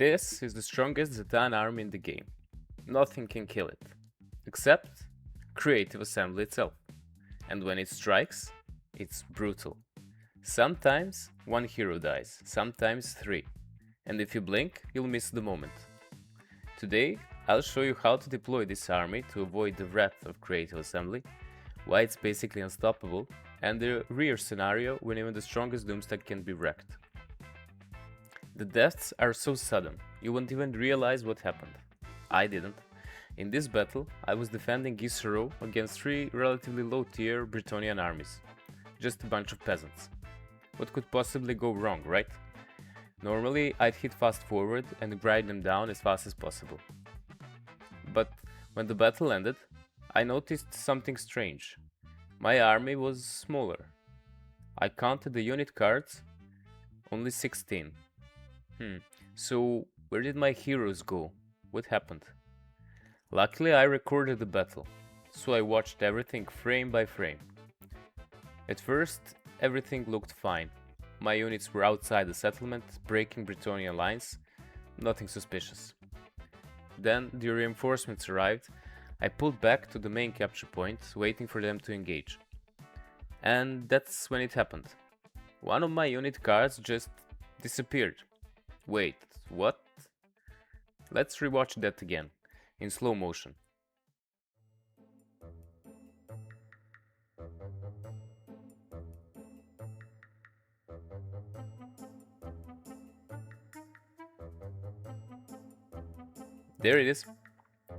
This is the strongest Zhatan army in the game. Nothing can kill it, except creative assembly itself. And when it strikes, it's brutal. Sometimes one hero dies, sometimes three, and if you blink, you'll miss the moment. Today, I'll show you how to deploy this army to avoid the wrath of creative assembly, why it's basically unstoppable, and the rare scenario when even the strongest doomstack can be wrecked. The deaths are so sudden, you won't even realize what happened. I didn't. In this battle, I was defending Gisero against three relatively low-tier Bretonnian armies. Just a bunch of peasants. What could possibly go wrong, right? Normally, I'd hit fast forward and grind them down as fast as possible. But when the battle ended, I noticed something strange. My army was smaller. I counted the unit cards, only 16. So where did my heroes go? What happened? Luckily I recorded the battle, so I watched everything frame by frame. At first, everything looked fine. My units were outside the settlement, breaking Bretonnia lines, nothing suspicious. Then the reinforcements arrived. I pulled back to the main capture point, waiting for them to engage. And that's when it happened. One of my unit cards just disappeared. Wait, what? Let's rewatch that again, in slow motion. There it is.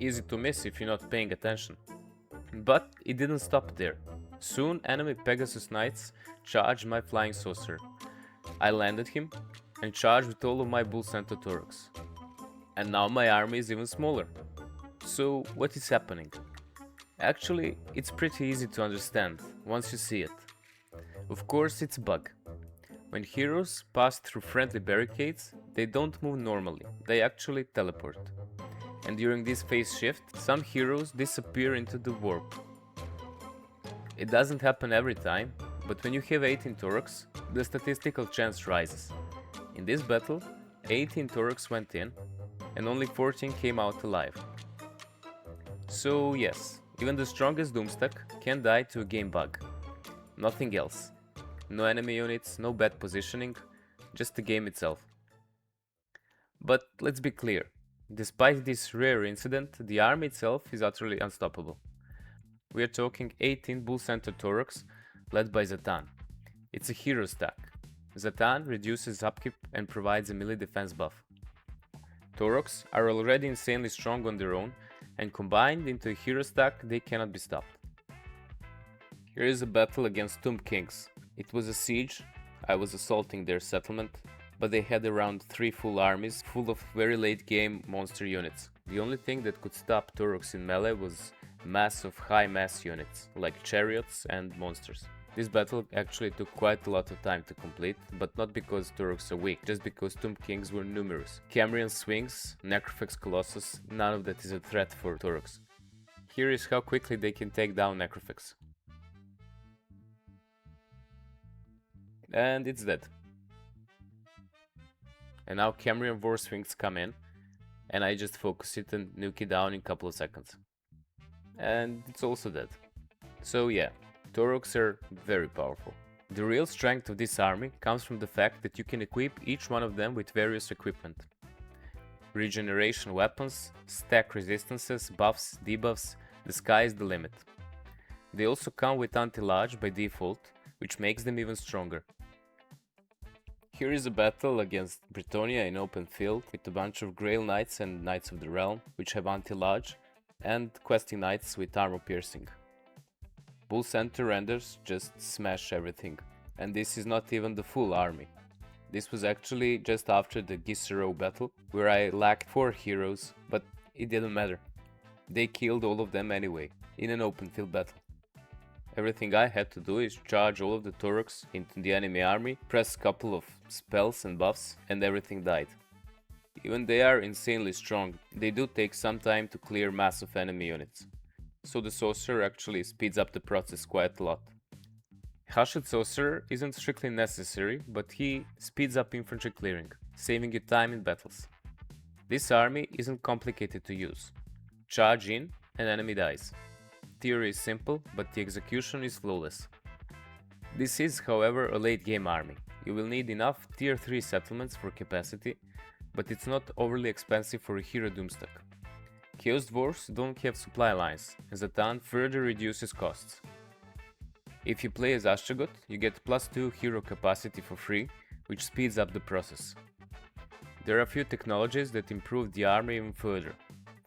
Easy to miss if you're not paying attention. But it didn't stop there. Soon enemy Pegasus Knights charged my flying saucer. I landed him and charged with all of my Bull Centaur Tauruks. And now my army is even smaller. So what is happening? Actually, it's pretty easy to understand once you see it. Of course, it's a bug. When heroes pass through friendly barricades, they don't move normally, they actually teleport. And during this phase shift, some heroes disappear into the warp. It doesn't happen every time, but when you have 18 Tauruks, the statistical chance rises. In this battle, 18 Tauruks went in, and only 14 came out alive. So yes, even the strongest doomstack can die to a game bug. Nothing else. No enemy units, no bad positioning, just the game itself. But let's be clear, despite this rare incident, the army itself is utterly unstoppable. We are talking 18 Bull Centaur Tauruks led by Zhatan. It's a hero stack. Zhatan reduces upkeep and provides a melee defense buff. Tauruks are already insanely strong on their own, and combined into a hero stack they cannot be stopped. Here is a battle against Tomb Kings. It was a siege, I was assaulting their settlement, but they had around 3 full armies full of very late game monster units. The only thing that could stop Tauruks in melee was mass of high mass units, like chariots and monsters. This battle actually took quite a lot of time to complete, but not because Tauruks are weak, just because Tomb Kings were numerous. Cambrian Swings, Necrofex Colossus, none of that is a threat for Tauruks. Here is how quickly they can take down Necrofex. And it's dead. And now Cambrian War Swings come in, and I just focus it and nuke it down in a couple of seconds. And it's also dead. So yeah, Tauruks are very powerful. The real strength of this army comes from the fact that you can equip each one of them with various equipment. Regeneration weapons, stack resistances, buffs, debuffs, the sky is the limit. They also come with anti-lodge by default, which makes them even stronger. Here is a battle against Bretonnia in open field with a bunch of Grail Knights and Knights of the Realm, which have anti-lodge, and questing Knights with armor piercing. Bull Centaur Renders just smash everything, and this is not even the full army. This was actually just after the Gisero battle, where I lacked 4 heroes, but it didn't matter. They killed all of them anyway, in an open field battle. Everything I had to do is charge all of the Tauruks into the enemy army, press a couple of spells and buffs, and everything died. Even they are insanely strong, they do take some time to clear massive enemy units. So the Sorcerer actually speeds up the process quite a lot. Hushed Sorcerer isn't strictly necessary, but he speeds up infantry clearing, saving you time in battles. This army isn't complicated to use. Charge in and enemy dies. Theory is simple, but the execution is flawless. This is, however, a late game army. You will need enough tier 3 settlements for capacity, but it's not overly expensive for a hero doomstack. Chaos Dwarfs don't have supply lines, and Zhatan further reduces costs. If you play as Ashtagot, you get +2 hero capacity for free, which speeds up the process. There are a few technologies that improve the army even further.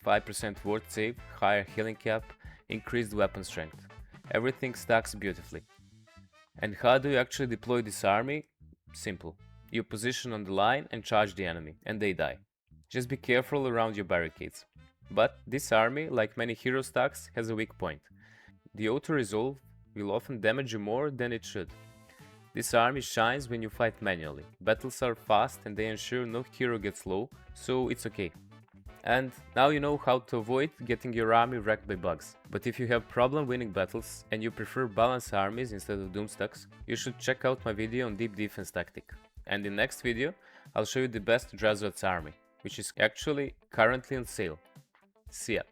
5% ward save, higher healing cap, increased weapon strength. Everything stacks beautifully. And how do you actually deploy this army? Simple. You position on the line and charge the enemy, and they die. Just be careful around your barricades. But this army, like many hero stacks, has a weak point. The auto-resolve will often damage you more than it should. This army shines when you fight manually. Battles are fast and they ensure no hero gets low, so it's okay. And now you know how to avoid getting your army wrecked by bugs. But if you have problem winning battles and you prefer balanced armies instead of doomstacks, you should check out my video on deep defense tactic. And in next video, I'll show you the best Drazots army, which is actually currently on sale. See ya!